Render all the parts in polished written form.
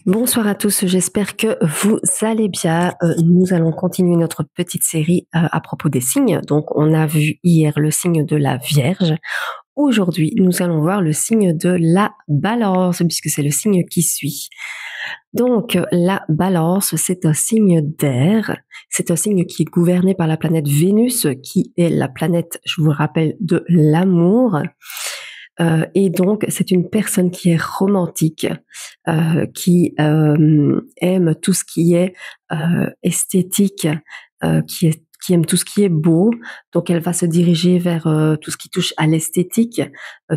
Bonsoir à tous, j'espère que vous allez bien. Nous allons continuer notre petite série à propos des signes. Donc, on a vu hier le signe de la Vierge. Aujourd'hui, nous allons voir le signe de la Balance, puisque c'est le signe qui suit. Donc, la Balance, c'est un signe d'air. C'est un signe qui est gouverné par la planète Vénus, qui est la planète, je vous rappelle, de l'amour. Et donc, c'est une personne qui est romantique, qui aime tout ce qui est esthétique, qui aime tout ce qui est beau. Donc, elle va se diriger vers tout ce qui touche à l'esthétique,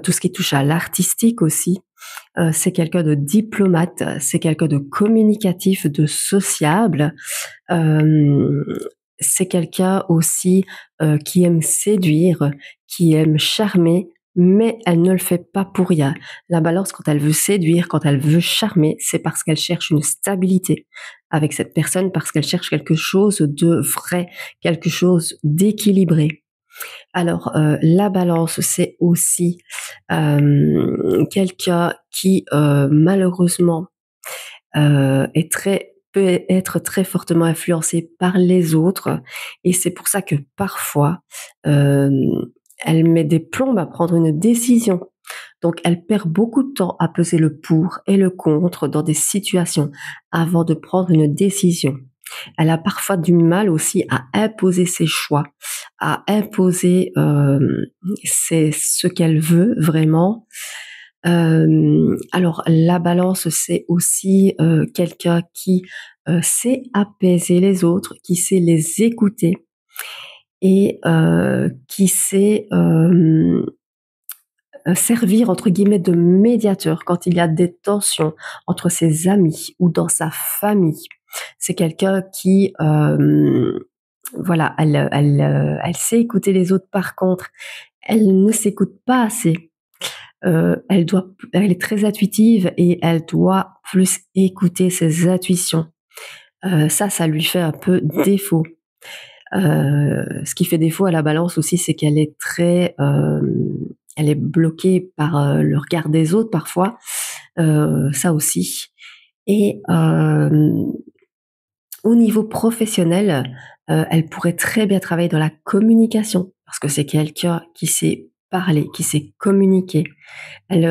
tout ce qui touche à l'artistique aussi. C'est quelqu'un de diplomate, c'est quelqu'un de communicatif, de sociable. Euh, c'est quelqu'un aussi qui aime séduire, qui aime charmer, mais elle ne le fait pas pour rien. La Balance, quand elle veut séduire, quand elle veut charmer, c'est parce qu'elle cherche une stabilité avec cette personne, parce qu'elle cherche quelque chose de vrai, quelque chose d'équilibré. Alors, la Balance, c'est aussi quelqu'un qui, malheureusement, peut être très fortement influencé par les autres, et c'est pour ça que parfois, hem, elle met des plombes à prendre une décision. Donc elle perd beaucoup de temps à peser le pour et le contre dans des situations avant de prendre une décision. Elle a parfois du mal aussi à imposer ses choix, à imposer, c'est ce qu'elle veut vraiment. Alors la Balance, c'est aussi, quelqu'un qui, sait apaiser les autres, qui sait les écouter et qui sait, servir entre guillemets de «médiateur» quand il y a des tensions entre ses amis ou dans sa famille. C'est quelqu'un qui, voilà, elle sait écouter les autres. Par contre, elle ne s'écoute pas assez. Elle est très intuitive et elle doit plus écouter ses intuitions. Ça lui fait un peu défaut. Ce qui fait défaut à la Balance aussi, c'est qu'elle est très, elle est bloquée par le regard des autres parfois, ça aussi. Et au niveau professionnel, elle pourrait très bien travailler dans la communication parce que c'est quelqu'un qui sait parler, qui sait communiquer. Elle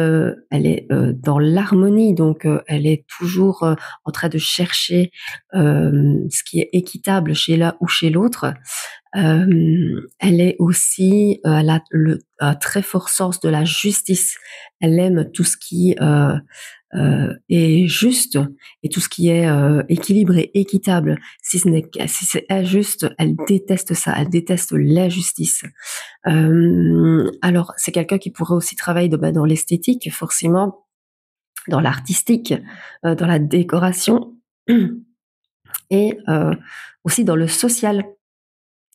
est, dans l'harmonie, donc elle est toujours, en train de chercher, ce qui est équitable chez l'un ou chez l'autre. Elle est aussi, elle a un très fort sens de la justice. Elle aime tout ce qui, est juste et tout ce qui est, équilibré, équitable. Si c'est injuste, elle déteste ça, elle déteste l'injustice. Alors c'est quelqu'un qui pourrait aussi travailler dans l'esthétique forcément, dans l'artistique, dans la décoration et aussi dans le social.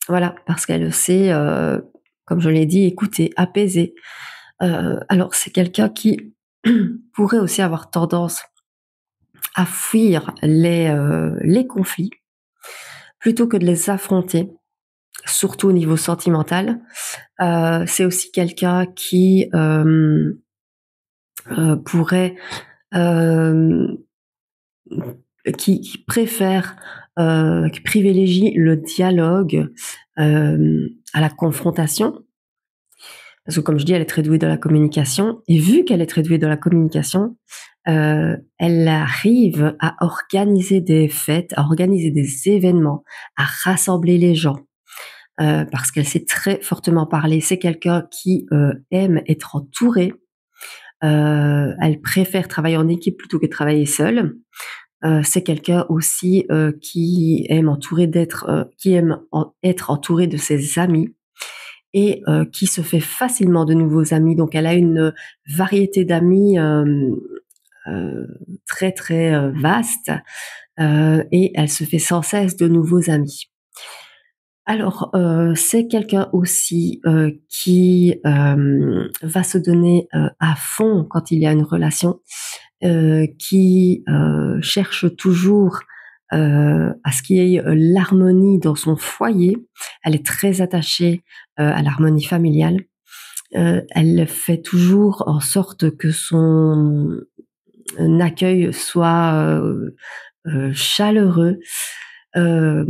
Voilà, parce qu'elle sait, comme je l'ai dit, écouter, apaiser. Alors c'est quelqu'un qui pourrait aussi avoir tendance à fuir les conflits plutôt que de les affronter, surtout au niveau sentimental. C'est aussi quelqu'un qui, pourrait, hem, qui préfère, qui privilégie le dialogue, à la confrontation. Parce que comme je dis, elle est très douée dans la communication et vu qu'elle est très douée dans la communication, elle arrive à organiser des fêtes, à organiser des événements, à rassembler les gens, parce qu'elle sait très fortement parler. C'est quelqu'un qui, aime être entourée, elle préfère travailler en équipe plutôt que travailler seule. C'est quelqu'un aussi, qui aime être entouré de ses amis et qui se fait facilement de nouveaux amis. Donc elle a une variété d'amis très très vaste et elle se fait sans cesse de nouveaux amis. Alors c'est quelqu'un aussi qui va se donner à fond quand il y a une relation, qui cherche toujours à ce qu'il y ait l'harmonie dans son foyer. Elle est très attachée à l'harmonie familiale. Elle fait toujours en sorte que un accueil soit chaleureux. Euh,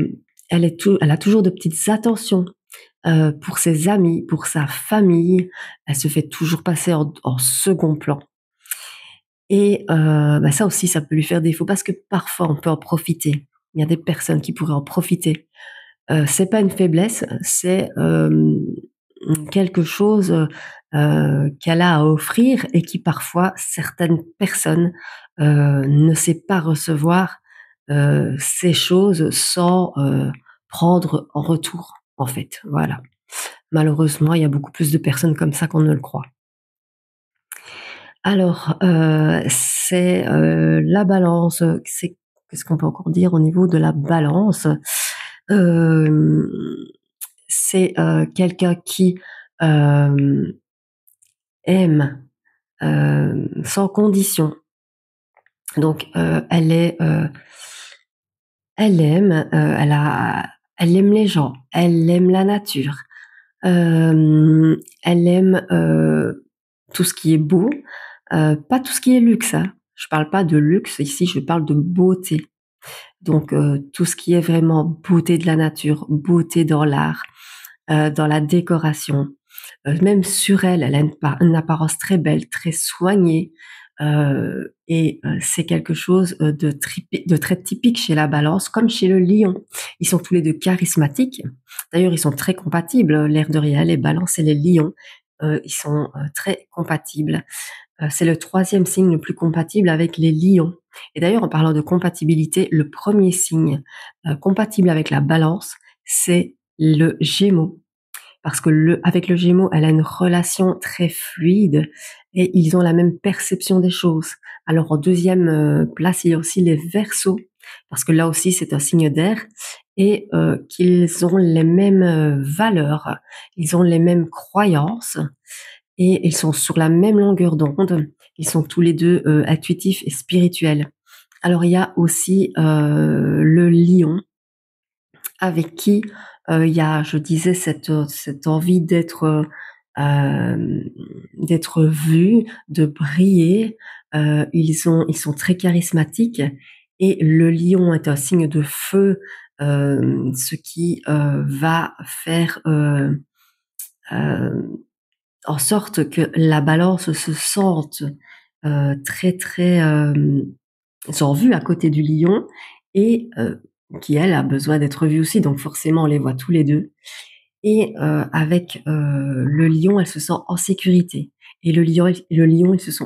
elle a toujours de petites attentions pour ses amis, pour sa famille. Elle se fait toujours passer en second plan. Et bah ça aussi, ça peut lui faire défaut parce que parfois on peut en profiter. Il y a des personnes qui pourraient en profiter. C'est pas une faiblesse, c'est quelque chose qu'elle a à offrir et qui parfois certaines personnes ne sait pas recevoir ces choses sans prendre en retour, en fait. Voilà. Malheureusement, il y a beaucoup plus de personnes comme ça qu'on ne le croit. Alors, c'est la balance. Qu'est-ce qu'on peut encore dire au niveau de la balance? Euh, c'est quelqu'un qui euh, aime sans condition. Donc, elle aime, elle aime les gens, elle aime la nature, elle aime tout ce qui est beau, pas tout ce qui est luxe. Hein. Je parle pas de luxe ici, je parle de beauté. Donc, tout ce qui est vraiment beauté de la nature, beauté dans l'art, dans la décoration. Même sur elle, elle a une apparence très belle, très soignée. Et c'est quelque chose de très typique chez la balance, comme chez le lion. Ils sont tous les deux charismatiques. D'ailleurs, ils sont très compatibles, l'air de rien, les balances et les lions. Ils sont très compatibles. C'est le troisième signe le plus compatible avec les lions. Et d'ailleurs, en parlant de compatibilité, le premier signe compatible avec la balance, c'est le Gémeaux. Parce que avec le Gémeaux, elle a une relation très fluide et ils ont la même perception des choses. Alors en deuxième place, il y a aussi les Verseaux, parce que là aussi c'est un signe d'air et qu'ils ont les mêmes valeurs, ils ont les mêmes croyances et ils sont sur la même longueur d'onde. Ils sont tous les deux intuitifs et spirituels. Alors il y a aussi le Lion avec qui il y a, je disais, cette envie d'être vu, de briller. Ils sont très charismatiques et le lion est un signe de feu, ce qui va faire euh, en sorte que la balance se sente très très sont vus à côté du lion et qui elle a besoin d'être vue aussi, donc forcément on les voit tous les deux. Et avec le lion, elle se sent en sécurité. Et le lion, il se sent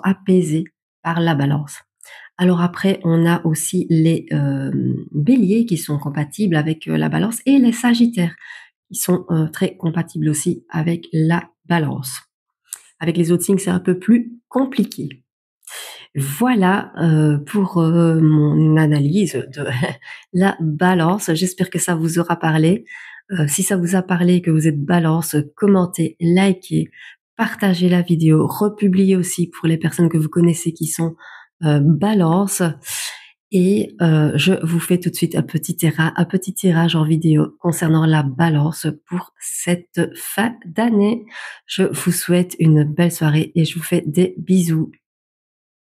apaisé par la balance. Alors après, on a aussi les béliers qui sont compatibles avec la balance et les sagittaires qui sont très compatibles aussi avec la balance. Avec les autres signes, c'est un peu plus compliqué. Voilà pour mon analyse de la balance. J'espère que ça vous aura parlé. Si ça vous a parlé, que vous êtes balance, commentez, likez, partagez la vidéo, republiez aussi pour les personnes que vous connaissez qui sont balance. Et je vous fais tout de suite un petit tirage en vidéo concernant la balance pour cette fin d'année. Je vous souhaite une belle soirée et je vous fais des bisous.